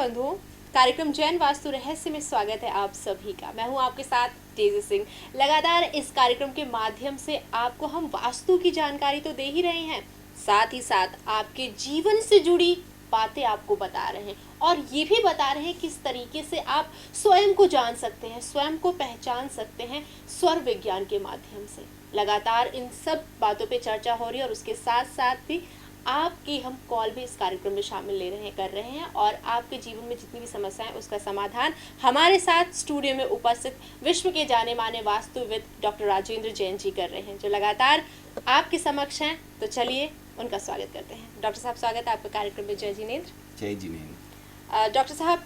बंधुओं, कार्यक्रम जैन वास्तु रहस्य में स्वागत है आप सभी का। मैं हूं आपके साथ तेजी सिंह। लगातार इस कार्यक्रम के माध्यम से आपको हम वास्तु की जानकारी तो दे ही रहे हैं, साथ ही साथ आपके जीवन से जुड़ी बातें आपको बता रहे हैं और ये भी बता रहे हैं किस तरीके से आप स्वयं को जान सकते हैं, स्वयं को पहचान सकते हैं स्वर विज्ञान के माध्यम से। लगातार इन सब बातों पे चर्चा हो रही है और उसके साथ साथ भी आपकी हम कॉल भी इस कार्यक्रम में शामिल कर रहे हैं और आपके जीवन में जितनी भी समस्याएं उसका समाधान हमारे साथ स्टूडियो में उपस्थित विश्व के जाने माने वास्तुविद डॉक्टर राजेंद्र जैन जी कर रहे हैं, जो लगातार आपके समक्ष हैं। तो चलिए उनका स्वागत करते हैं। डॉक्टर साहब, स्वागत है आपका कार्यक्रम में। जय जिनेंद्र। जय जिनेंद्र। डॉक्टर साहब,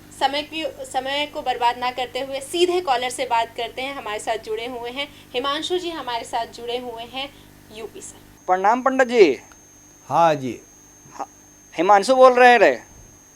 समय को बर्बाद ना करते हुए सीधे कॉलर से बात करते हैं। हमारे साथ जुड़े हुए हैं हिमांशु जी, हमारे साथ जुड़े हुए हैं यूपी से। प्रणाम पंडित जी। हाँ जी। हिमांशु बोल रहे हैं रे।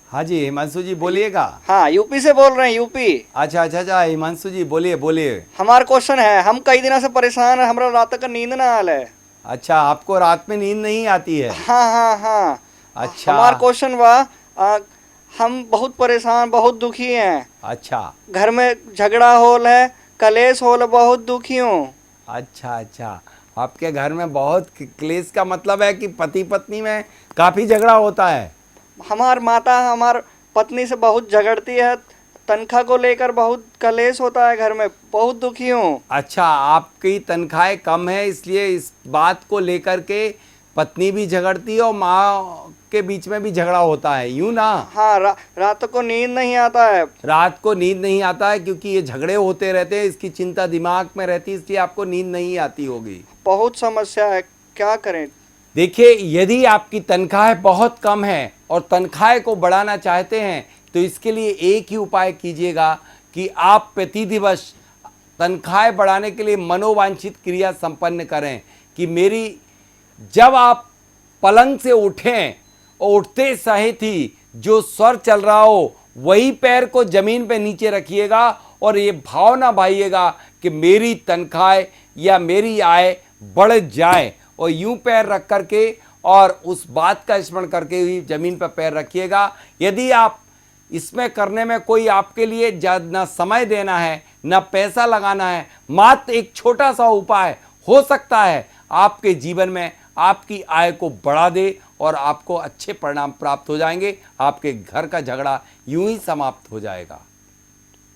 हाँ जी हिमांशु जी बोलिएगा। हाँ, यूपी से बोल रहे हैं, यूपी। अच्छा अच्छा अच्छा, हिमांशु जी बोलिए बोलिए। हमारा क्वेश्चन है, हम कई दिनों से परेशान है, हमारा रात का नींद ना आल है। अच्छा, आपको रात में नींद नहीं आती है? हाँ हाँ हाँ। अच्छा, हमारा क्वेश्चन हम बहुत परेशान, बहुत दुखी हैं। अच्छा, घर में झगड़ा होल है, कलेश होल, बहुत दुखी हूँ। अच्छा अच्छा, आपके घर में बहुत क्लेश का मतलब है कि पति पत्नी में काफी झगड़ा होता है? हमार माता हमार पत्नी से बहुत झगड़ती है, तनख्वाह को लेकर बहुत कलेश होता है घर में, बहुत दुखी हूँ। अच्छा, आपकी तनख्वाहें कम है इसलिए इस बात को लेकर के पत्नी भी झगड़ती है और माँ के बीच में भी झगड़ा होता है, यूं ना? हाँ, रात को नींद नहीं आता है। रात को नींद नहीं आता है क्योंकि ये झगड़े होते रहते हैं, इसकी चिंता दिमाग में रहती है, इसलिए आपको नींद नहीं आती होगी। बहुत समस्या है, क्या करें? देखिए, यदि आपकी तनख्वाह बहुत कम है और तनख्वाह को बढ़ाना चाहते हैं तो इसके लिए एक ही उपाय कीजिएगा कि आप प्रति दिवस तनख्वाह बढ़ाने के लिए मनोवांछित क्रिया संपन्न करें कि मेरी जब आप पलंग से उठें और उठते सहित ही जो स्वर चल रहा हो वही पैर को जमीन पे नीचे रखिएगा और ये भाव ना भाइएगा कि मेरी तनख्वाह या मेरी आय बढ़ जाए, और यूं पैर रख करके और उस बात का स्मरण करके ही जमीन पर पैर रखिएगा। यदि आप इसमें करने में कोई आपके लिए ना समय देना है ना पैसा लगाना है, मात्र एक छोटा सा उपाय हो सकता है आपके जीवन में आपकी आय को बढ़ा दे और आपको अच्छे परिणाम प्राप्त हो जाएंगे। आपके घर का झगड़ा यूं ही समाप्त हो जाएगा।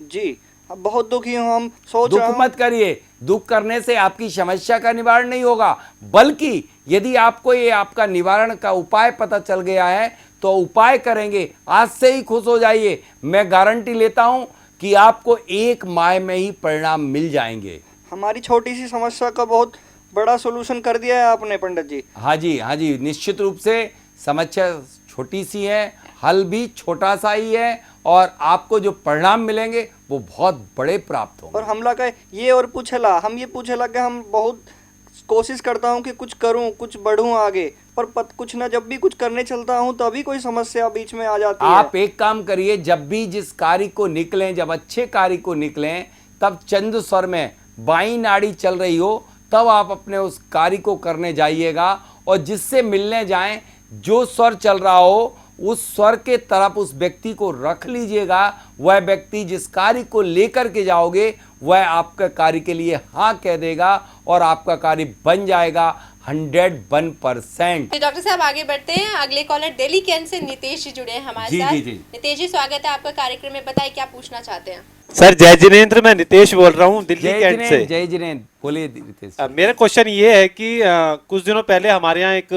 जी, अब बहुत दुखी हूँ। हम सोच रहे दुख मत करिए, दुख करने से आपकी समस्या का निवारण नहीं होगा, बल्कि यदि आपको ये आपका निवारण का उपाय पता चल गया है तो उपाय करेंगे, आज से ही खुश हो जाइए। मैं गारंटी लेता हूं कि आपको एक माह में ही परिणाम मिल जाएंगे। हमारी छोटी सी समस्या का बहुत बड़ा सलूशन कर दिया है आपने पंडित जी। हाँ जी, हाँ जी, निश्चित रूप से समस्या छोटी सी है, हल भी छोटा सा ही है और आपको जो परिणाम मिलेंगे वो बहुत बड़े प्राप्त होंगे। और हमला का ये और पूछेला, हम ये पूछेला कि हम बहुत कोशिश करता हूँ कि कुछ करूँ, कुछ बढ़ूँ आगे, पर कुछ ना, जब भी कुछ करने चलता हूँ तभी कोई समस्या बीच में आ जाती है। आप एक काम करिए, जब भी जिस कार्य को निकलें, जब अच्छे कार्य को निकलें, तब चंद्र स्वर में बाई नाड़ी चल रही हो तब आप अपने उस कार्य को करने जाइएगा और जिससे मिलने जाएं, जो स्वर चल रहा हो उस स्वर के तरफ उस व्यक्ति को रख लीजिएगा। वह व्यक्ति जिस कार्य को लेकर के जाओगे वह आपका कार्य के लिए हाँ कह देगा और आपका कार्य बन जाएगा 101%। डॉक्टर साहब, आगे बढ़ते हैं। अगले कॉलर दिल्ली कैंट से नितेश जी जुड़े हैं हमारे साथ। जी। नितेश जी, स्वागत है आपका कार्यक्रम में। बताइए क्या पूछना चाहते हैं। सर जय जिनेंद्र, मैं नितेश बोल रहा हूँ दिल्ली कैंट से। जय जिनेंद्र, बोलिए नितेश। मेरा क्वेश्चन ये है कि कुछ दिनों पहले हमारे यहाँ एक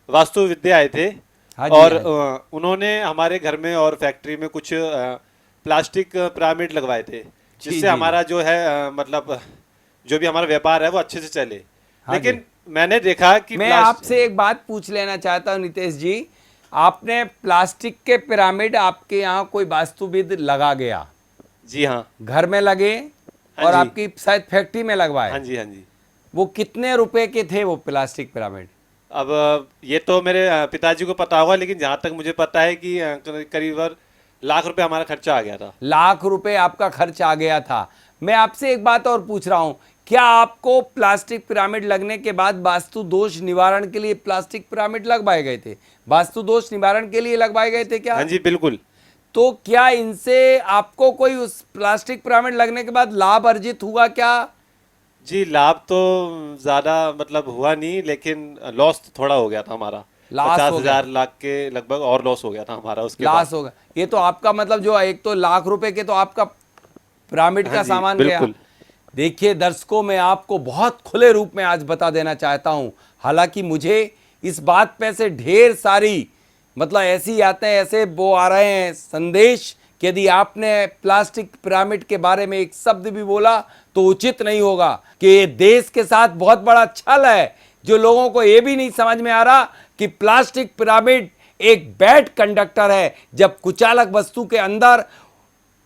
वास्तु विद्या आए थे। हाँ और हाँ। उन्होंने हमारे घर में और फैक्ट्री में कुछ प्लास्टिक पिरामिड लगवाए थे, जिससे हमारा जो है मतलब जो भी हमारा व्यापार है वो अच्छे से चले। हाँ, लेकिन मैंने देखा कि मैं आपसे एक बात पूछ लेना चाहता हूँ नितेश जी, आपने प्लास्टिक के पिरामिड आपके यहाँ कोई वास्तुविद लगा गया? जी हाँ। घर में लगे हाँ और जी। आपकी शायद फैक्ट्री में लगवाए? हाँ जी, हाँ जी। वो कितने रुपए के थे वो प्लास्टिक पिरामिड? अब ये तो मेरे पिताजी को पता होगा, लेकिन जहाँ तक मुझे पता है कि करीब लाख रुपए हमारा खर्चा आ गया था। लाख रुपए आपका खर्च आ गया था। मैं आपसे एक बात और पूछ रहा हूँ, क्या आपको प्लास्टिक पिरामिड लगने के बाद वास्तु दोष निवारण के लिए प्लास्टिक पिरामिड लगवाए गए थे? वास्तु दोष निवारण के लिए लगवाए गए थे क्या? हाँ जी, बिल्कुल। तो क्या इनसे आपको कोई उस प्लास्टिक पिरामिड लगने के बाद लाभ अर्जित हुआ क्या? जी, लाभ तो ज्यादा मतलब हुआ नहीं, लेकिन लॉस थोड़ा हो गया था हमारा। लॉस हो गया। 50,000 लाख के लगभग और लॉस हो गया था हमारा उसके बाद। लॉस होगा। ये तो आपका मतलब जो एक तो लाख रुपए के तो आपका पिरामिड हाँ का जी, सामान गया। बिल्कुल। देखिए दर्शकों, मैं आपको बहुत खुले रूप में आज बता देना चाहता हूं, हालांकि मुझे इस बात पे से ढेर सारी मतलब ऐसी आते हैं, ऐसे वो आ रहे हैं संदेश कि यदि आपने प्लास्टिक पिरामिड के बारे में एक शब्द भी बोला तो उचित नहीं होगा, कि ये देश के साथ बहुत बड़ा छल है, जो लोगों को ये भी नहीं समझ में आ रहा कि प्लास्टिक पिरामिड एक बैड कंडक्टर है। जब कुचालक वस्तु के अंदर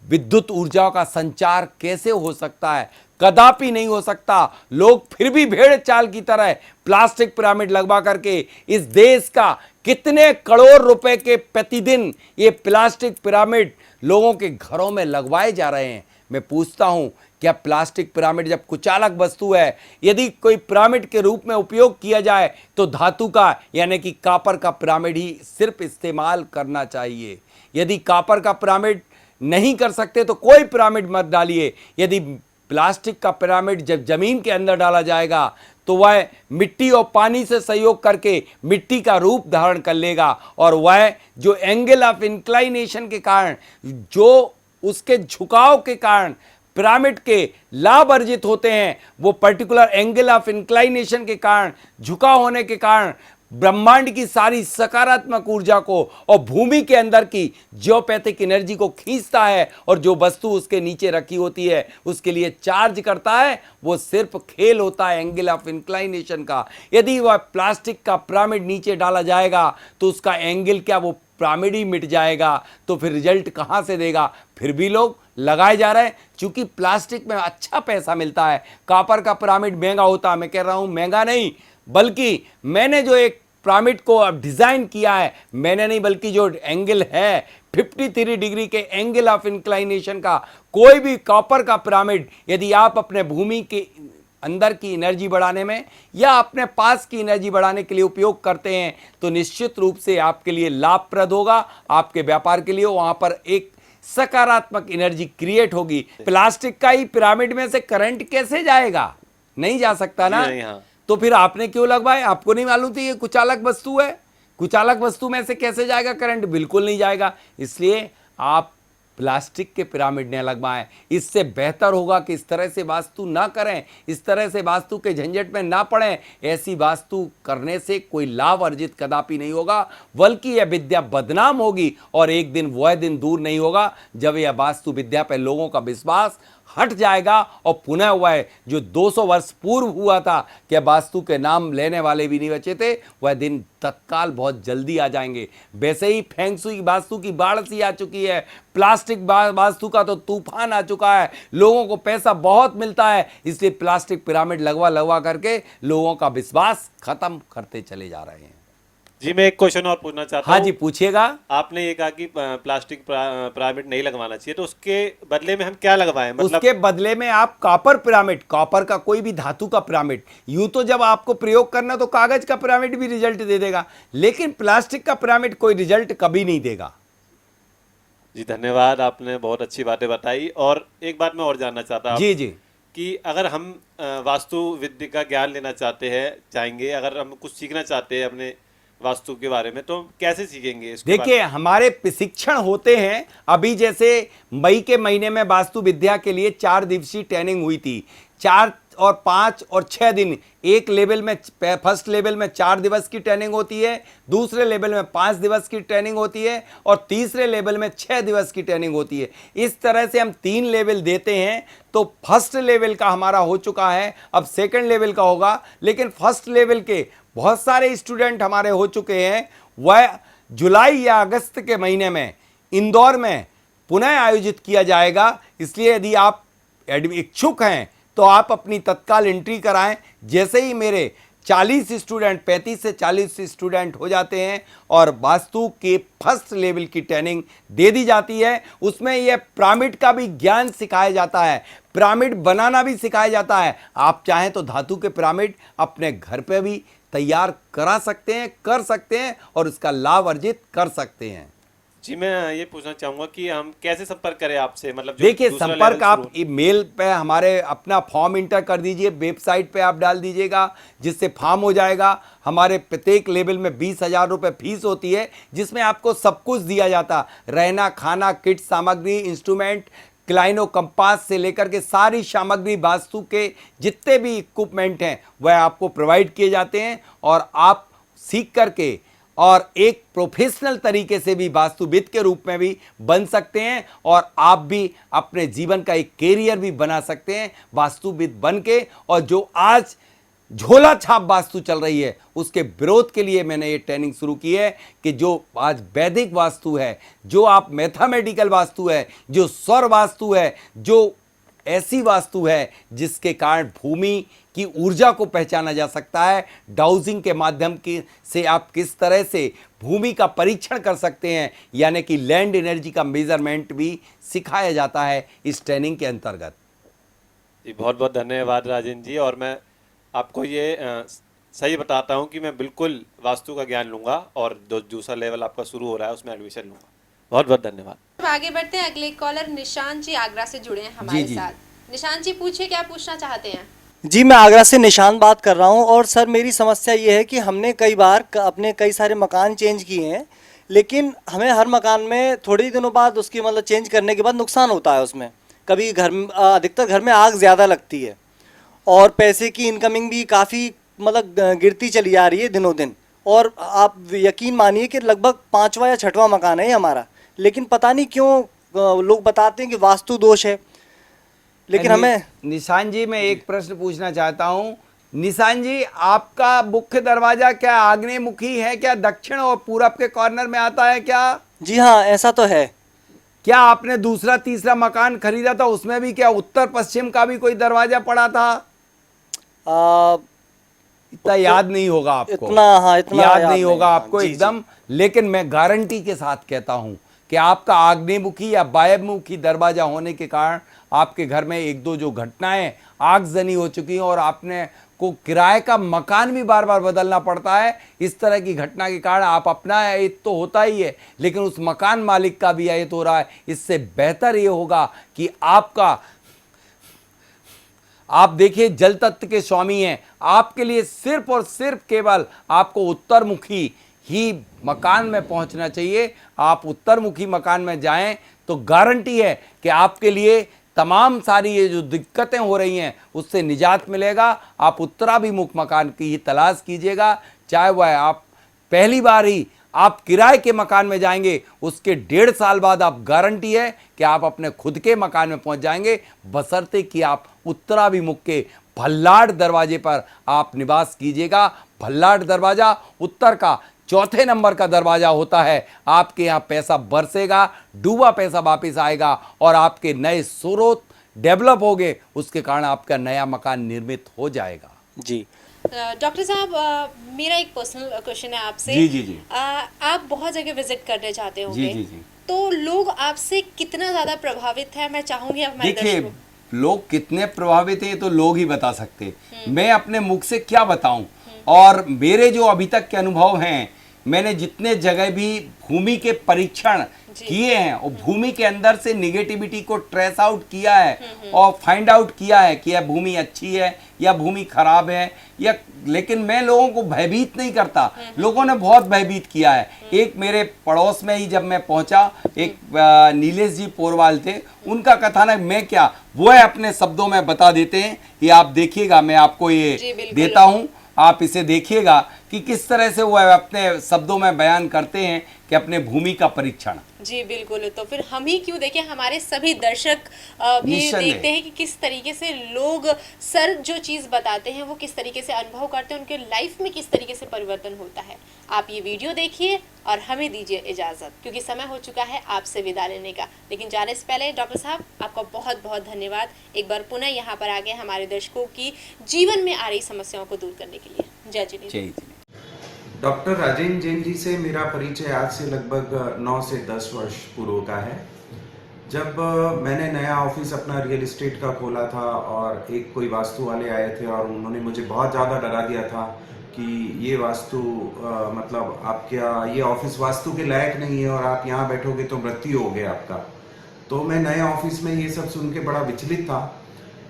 विद्युत ऊर्जाओं का संचार कैसे हो सकता है? कदापि नहीं हो सकता। लोग फिर भी भेड़ चाल की तरह प्लास्टिक पिरामिड लगवा करके इस देश का कितने करोड़ रुपए के प्रतिदिन ये प्लास्टिक पिरामिड लोगों के घरों में लगवाए जा रहे हैं। मैं पूछता हूं, क्या प्लास्टिक पिरामिड जब कुचालक वस्तु है, यदि कोई पिरामिड के रूप में उपयोग किया जाए तो धातु का यानी कि कॉपर का पिरामिड ही सिर्फ इस्तेमाल करना चाहिए। यदि कॉपर का पिरामिड नहीं कर सकते तो कोई पिरामिड मत डालिए। यदि प्लास्टिक का पिरामिड जब जमीन के अंदर डाला जाएगा तो वह मिट्टी और पानी से सहयोग करके मिट्टी का रूप धारण कर लेगा, और वह जो एंगल ऑफ इंक्लाइनेशन के कारण, जो उसके झुकाव के कारण पिरामिड के लाभ अर्जित होते हैं, वो पर्टिकुलर एंगल ऑफ इंक्लाइनेशन के कारण, झुकाव होने के कारण ब्रह्मांड की सारी सकारात्मक ऊर्जा को और भूमि के अंदर की जियोपैथिक एनर्जी को खींचता है, और जो वस्तु उसके नीचे रखी होती है उसके लिए चार्ज करता है। वो सिर्फ खेल होता है एंगल ऑफ इंक्लाइनेशन का। यदि वह प्लास्टिक का पिरामिड नीचे डाला जाएगा तो उसका एंगल क्या, वो पिरामिड ही मिट जाएगा। तो फिर रिजल्ट कहां से देगा? फिर भी लोग लगाए जा रहे हैं, क्योंकि प्लास्टिक में अच्छा पैसा मिलता है। कॉपर का पिरामिड महंगा होता है, मैं कह रहा हूं महंगा नहीं, बल्कि मैंने जो एक पिरामिड को अब डिजाइन किया है, मैंने नहीं बल्कि जो एंगल है 53 डिग्री के एंगल ऑफ इंक्लाइनेशन का, कोई भी कॉपर का पिरामिड यदि आप अपने भूमि के अंदर की एनर्जी बढ़ाने में या अपने पास की एनर्जी बढ़ाने के लिए उपयोग करते हैं तो निश्चित रूप से आपके लिए लाभप्रद होगा। आपके व्यापार के लिए वहां पर एक सकारात्मक एनर्जी क्रिएट होगी। प्लास्टिक का ही पिरामिड में से करंट कैसे जाएगा? नहीं जा सकता ना। नहीं, हाँ। तो फिर आपने क्यों लगवाए? आपको नहीं मालूम थी ये कुचालक वस्तु है? कुचालक वस्तु में से कैसे जाएगा करंट? बिल्कुल नहीं जाएगा। इसलिए आप प्लास्टिक के पिरामिड न लगवाएं। इससे बेहतर होगा कि इस तरह से वास्तु ना करें, इस तरह से वास्तु के झंझट में ना पड़ें। ऐसी वास्तु करने से कोई लाभ अर्जित कदापि नहीं होगा, बल्कि यह विद्या बदनाम होगी, और एक दिन वह दिन दूर नहीं होगा जब यह वास्तु विद्या पर लोगों का विश्वास हट जाएगा, और पुनः वह जो 200 वर्ष पूर्व हुआ था कि वास्तु के नाम लेने वाले भी नहीं बचे थे, वह दिन तत्काल बहुत जल्दी आ जाएंगे। वैसे ही फेंग शुई वास्तु की बाढ़ सी आ चुकी है, प्लास्टिक वास्तु का तो तूफान आ चुका है। लोगों को पैसा बहुत मिलता है, इसलिए प्लास्टिक पिरामिड लगवा लगवा करके लोगों का विश्वास खत्म करते चले जा रहे हैं। जी, मैं एक क्वेश्चन और पूछना चाहता हाँ हूँ। जी, पूछिएगा। आपने ये कहा कि प्लास्टिक पिरामिड नहीं लगवाना चाहिए, तो उसके बदले में हम क्या लगवाएं? मतलब उसके बदले में आप कॉपर पिरामिड, कॉपर का कोई भी धातु का पिरामिड, यूं तो जब आपको प्रयोग करना तो कागज का पिरामिड भी रिजल्ट दे देगा, लेकिन प्लास्टिक का पिरामिड कोई रिजल्ट कभी नहीं देगा। जी, धन्यवाद, आपने बहुत अच्छी बातें बताई। और एक बात मैं और जानना चाहता हूँ जी जी। कि अगर हम वास्तु विद्या का ज्ञान लेना चाहेंगे, अगर हम कुछ सीखना चाहते हैं अपने वास्तु के बारे में, तो हम कैसे सीखेंगे इसके बारे देखिए, हमारे प्रशिक्षण होते हैं। अभी जैसे मई के महीने में वास्तु विद्या के लिए 4 दिवसीय ट्रेनिंग हुई थी। 4 और 5 और 6 दिन एक लेवल में, फर्स्ट लेवल में 4 दिवस की ट्रेनिंग होती है, दूसरे लेवल में 5 दिवस की ट्रेनिंग होती है, और तीसरे लेवल में 6 दिवस की ट्रेनिंग होती है। इस तरह से हम 3 लेवल देते हैं। तो फर्स्ट लेवल का हमारा हो चुका है, अब सेकंड लेवल का होगा। लेकिन फर्स्ट लेवल के बहुत सारे स्टूडेंट हमारे हो चुके हैं। वह जुलाई या अगस्त के महीने में इंदौर में पुनः आयोजित किया जाएगा। इसलिए यदि आप इच्छुक हैं तो आप अपनी तत्काल एंट्री कराएं। जैसे ही मेरे 40 स्टूडेंट, 35 से 40 स्टूडेंट हो जाते हैं और वास्तु के फर्स्ट लेवल की ट्रेनिंग दे दी जाती है, उसमें यह पिरामिड का भी ज्ञान सिखाया जाता है, पिरामिड बनाना भी सिखाया जाता है। आप चाहें तो धातु के पिरामिड अपने घर पे भी तैयार करा सकते हैं, कर सकते हैं, और उसका लाभ अर्जित कर सकते हैं। जी, मैं ये पूछना चाहूंगा कि हम कैसे संपर्क करें आपसे, मतलब जो देखिए, दूसरा संपर्क लेवल आप शुरू हो। मेल पे हमारे अपना फॉर्म इंटर कर दीजिए, वेबसाइट पे आप डाल दीजिएगा, जिससे फॉर्म हो जाएगा। हमारे प्रत्येक लेवल में 20,000 रुपये फीस होती है, जिसमें आपको सब कुछ दिया जाता, रहना, खाना, किट सामग्री, इंस्ट्रूमेंट, क्लाइनो कंपास से लेकर के सारी सामग्री, वास्तु के जितने भी इक्विपमेंट हैं वह आपको प्रोवाइड किए जाते हैं, और आप सीख करके और एक प्रोफेशनल तरीके से भी वास्तुविद के रूप में भी बन सकते हैं, और आप भी अपने जीवन का एक कैरियर भी बना सकते हैं वास्तुविद बन के। और जो आज झोला छाप वास्तु चल रही है, उसके विरोध के लिए मैंने ये ट्रेनिंग शुरू की है कि जो आज वैदिक वास्तु है, जो आप मैथमेटिकल वास्तु है, जो सौर वास्तु है, जो ऐसी वास्तु है जिसके कारण भूमि की ऊर्जा को पहचाना जा सकता है, डाउजिंग के माध्यम की से आप किस तरह से भूमि का परीक्षण कर सकते हैं, यानी कि लैंड एनर्जी का मेजरमेंट भी सिखाया जाता है इस ट्रेनिंग के अंतर्गत। जी, बहुत बहुत धन्यवाद राजेंद्र जी। और मैं आपको ये सही बताता हूँ कि मैं बिल्कुल वास्तु का ज्ञान लूंगा और जो दूसरा लेवल आपका शुरू हो रहा है उसमें एडमिशन लूंगा। बहुत बहुत धन्यवाद। अब आगे बढ़ते हैं, अगले कॉलर निशांत जी आगरा से जुड़े हैं हमारे जी। साथ। निशांत जी पूछिए, क्या पूछना चाहते हैं? जी, मैं आगरा से निशान बात कर रहा हूँ। और सर, मेरी समस्या ये है कि हमने कई बार अपने कई सारे मकान चेंज किए हैं, लेकिन हमें हर मकान में थोड़े ही दिनों बाद उसकी मतलब चेंज करने के बाद नुकसान होता है उसमें। कभी घर में अधिकतर घर में आग ज़्यादा लगती है, और पैसे की इनकमिंग भी काफ़ी मतलब गिरती चली जा रही है दिनों दिन। और आप यकीन मानिए कि लगभग 5वां या 6वां मकान है ये हमारा, लेकिन पता नहीं क्यों लोग बताते हैं कि वास्तु दोष है, लेकिन हमें। निशान जी, मैं एक प्रश्न पूछना चाहता हूं। निशान जी, आपका मुख्य दरवाजा क्या आग्नेय मुखी है, क्या दक्षिण और पूरब के कॉर्नर में आता है क्या? जी हाँ, ऐसा तो है। क्या आपने दूसरा तीसरा मकान खरीदा था, उसमें भी क्या उत्तर पश्चिम का भी कोई दरवाजा पड़ा था? इतना याद नहीं होगा आपको, इतना याद नहीं होगा आपको जी, एकदम। लेकिन मैं गारंटी के साथ कहता हूं कि आपका आग्नेयमुखी या वायव्यमुखी दरवाजा होने के कारण आपके घर में एक दो जो घटनाएं आगजनी हो चुकी हैं, और आपने को किराए का मकान भी बार बार बदलना पड़ता है, इस तरह की घटना के कारण आप अपना अहित तो होता ही है, लेकिन उस मकान मालिक का भी अहित हो रहा है। इससे बेहतर ये होगा कि आप देखिए, जल तत्व के स्वामी हैं, आपके लिए सिर्फ और सिर्फ केवल आपको उत्तरमुखी ही मकान में पहुंचना चाहिए। आप उत्तरमुखी मकान में जाएं तो गारंटी है कि आपके लिए तमाम सारी ये जो दिक्कतें हो रही हैं उससे निजात मिलेगा। आप उत्तराभिमुख मकान की ही तलाश कीजिएगा, चाहे वह आप पहली बार ही आप किराए के मकान में जाएंगे, उसके 1.5 साल बाद आप गारंटी है कि आप अपने खुद के मकान में पहुंच जाएंगे, बशर्ते कि आप उत्तराभिमुख के भल्लाड़ दरवाजे पर आप निवास कीजिएगा। भल्लाड़ दरवाजा उत्तर का चौथे नंबर का दरवाजा होता है। आपके यहाँ पैसा बरसेगा, डूबा पैसा वापस आएगा, और आपके नए स्रोत डेवलप होंगे, उसके कारण आपका नया मकान निर्मित हो जाएगा। जी डॉक्टर साहब, मेरा एक पर्सनल क्वेश्चन है आपसे। जी। आप बहुत जगह विजिट करने जाते होंगे, जी। तो लोग आपसे कितना ज्यादा प्रभावित है, मैं चाहूंगी आप हमारे देखिए, दर्शकों। लोग कितने प्रभावित हैं तो लोग ही बता सकते, मैं अपने मुख से क्या बताऊं। और मेरे जो अभी तक के अनुभव हैं, मैंने जितने जगह भी भूमि के परीक्षण किए हैं और भूमि के अंदर से निगेटिविटी को ट्रेस आउट किया है और फाइंड आउट किया है कि यह भूमि अच्छी है या भूमि खराब है, या लेकिन मैं लोगों को भयभीत नहीं करता। लोगों ने बहुत भयभीत किया है। एक मेरे पड़ोस में ही जब मैं पहुंचा, एक नीलेश जी पोरवाल थे, उनका कथानक मैं क्या वो है अपने शब्दों में बता देते हैं कि आप देखिएगा, मैं आपको ये देता हूं, आप इसे देखिएगा कि किस तरह से वो अपने शब्दों में बयान करते हैं कि अपने भूमि का परीक्षण। जी बिल्कुल, तो फिर हम ही क्यों देखें, हमारे सभी दर्शक भी देखते हैं कि किस तरीके से लोग सर जो चीज़ बताते हैं वो किस तरीके से अनुभव करते हैं, उनके लाइफ में किस तरीके से परिवर्तन होता है। आप ये वीडियो देखिए और हमें दीजिए इजाज़त, क्योंकि समय हो चुका है आपसे विदा लेने का। लेकिन जाने से पहले डॉक्टर साहब, आपका बहुत बहुत धन्यवाद एक बार पुनः यहाँ पर आ गए हमारे दर्शकों की जीवन में आ रही समस्याओं को दूर करने के लिए। जय जी। डॉक्टर राजेंद्र जैन जी से मेरा परिचय आज से लगभग 9 से 10 वर्ष पूर्व का है। जब मैंने नया ऑफिस अपना रियल एस्टेट का खोला था और एक कोई वास्तु वाले आए थे और उन्होंने मुझे बहुत ज़्यादा डरा दिया था कि ये वास्तु मतलब आपका ये ऑफिस वास्तु के लायक नहीं है और आप यहाँ बैठोगे तो मृत्यु हो गया आपका। तो मैं नए ऑफिस में ये सब सुन के बड़ा विचलित था।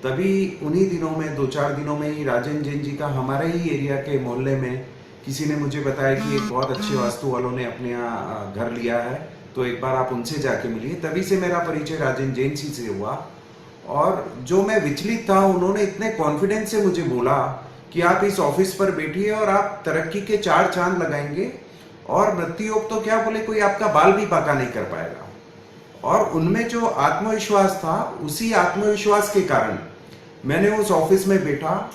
तभी उन्हीं दिनों में 2-4 दिनों में ही राजन जैन जी का हमारे ही एरिया के मोहल्ले में किसी ने मुझे बताया कि एक बहुत अच्छे वास्तु वालों ने अपने यहाँ घर लिया है, तो एक बार आप उनसे जाके मिलिए। तभी से मेरा परिचय राजन जैन जी से हुआ। और जो मैं विचलित था, उन्होंने इतने कॉन्फिडेंस से मुझे बोला कि आप इस ऑफिस पर बैठिए और आप तरक्की के 4 चांद लगाएंगे और मृत्यु योग तो क्या बोले, कोई आपका बाल भी पाका नहीं कर पाएगा। और उनमें जो आत्मविश्वास था, उसी आत्मविश्वास के कारण मैंने उस ऑफिस में बैठा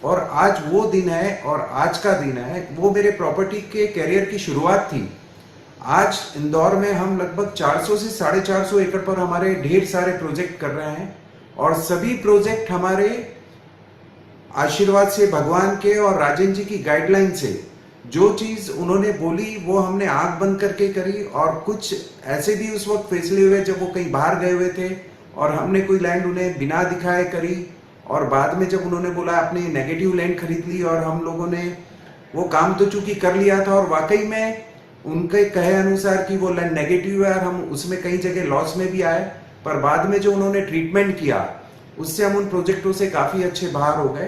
और आज वो दिन है और आज का दिन है, वो मेरे प्रॉपर्टी के कैरियर की शुरुआत थी। आज इंदौर में हम लगभग 400 से 450 एकड़ पर हमारे ढेर सारे प्रोजेक्ट कर रहे हैं और सभी प्रोजेक्ट हमारे आशीर्वाद से, भगवान के और राजन जी की गाइडलाइन से जो चीज उन्होंने बोली वो हमने आंख बंद करके करी। और कुछ ऐसे भी उस वक्त फैसले हुए जब वो कहीं बाहर गए हुए थे और हमने कोई लैंड उन्हें बिना दिखाए करी। और बाद में जब उन्होंने बोला आपने नेगेटिव लैंड खरीद ली, और हम लोगों ने वो काम तो चूंकि कर लिया था और वाकई में उनके कहे अनुसार कि वो लैंड नेगेटिव है और हम उसमें कई जगह लॉस में भी आए, पर बाद में जो उन्होंने ट्रीटमेंट किया उससे हम उन प्रोजेक्टों से काफी अच्छे बाहर हो गए।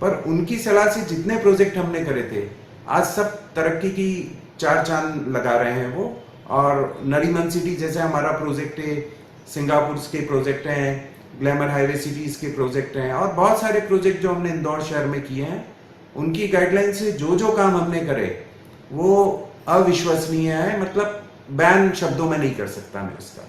पर उनकी सलाह से जितने प्रोजेक्ट हमने करे थे आज सब तरक्की की 4 चांद लगा रहे हैं वो। और नरीमन सिटी जैसे हमारा प्रोजेक्ट है, सिंगापुर के प्रोजेक्ट हैं, ग्लैमर हाईवे सिटीज के प्रोजेक्ट हैं और बहुत सारे प्रोजेक्ट जो हमने इंदौर शहर में किए हैं, उनकी गाइडलाइन से जो जो काम हमने करे वो अविश्वसनीय है। मतलब बयान शब्दों में नहीं कर सकता मैं उसका।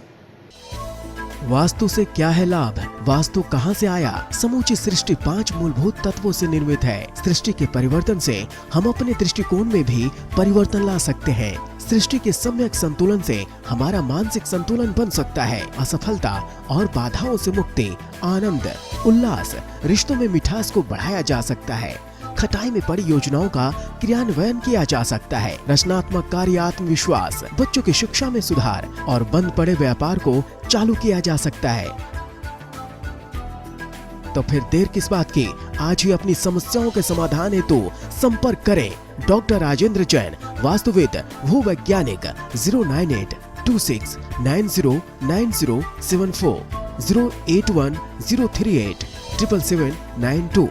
वास्तु से क्या है लाभ, वास्तु कहां से आया? समूची सृष्टि 5 मूलभूत तत्वों से निर्मित है। सृष्टि के परिवर्तन से हम अपने दृष्टिकोण में भी परिवर्तन ला सकते हैं। सृष्टि के सम्यक संतुलन से हमारा मानसिक संतुलन बन सकता है। असफलता और बाधाओं से मुक्ति, आनंद, उल्लास, रिश्तों में मिठास को बढ़ाया जा सकता है। खटाई में पड़ी योजनाओं का क्रियान्वयन किया जा सकता है। रचनात्मक कार्य, आत्मविश्वास, बच्चों की शिक्षा में सुधार और बंद पड़े व्यापार को चालू किया जा सकता है। तो फिर देर किस बात की, आज ही अपनी समस्याओं के समाधान हेतु संपर्क करें डॉक्टर राजेंद्र जैन, वास्तुविद, भूवैज्ञानिक। 09826909074, 08103877792।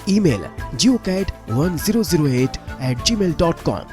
email geocad1008@gmail.com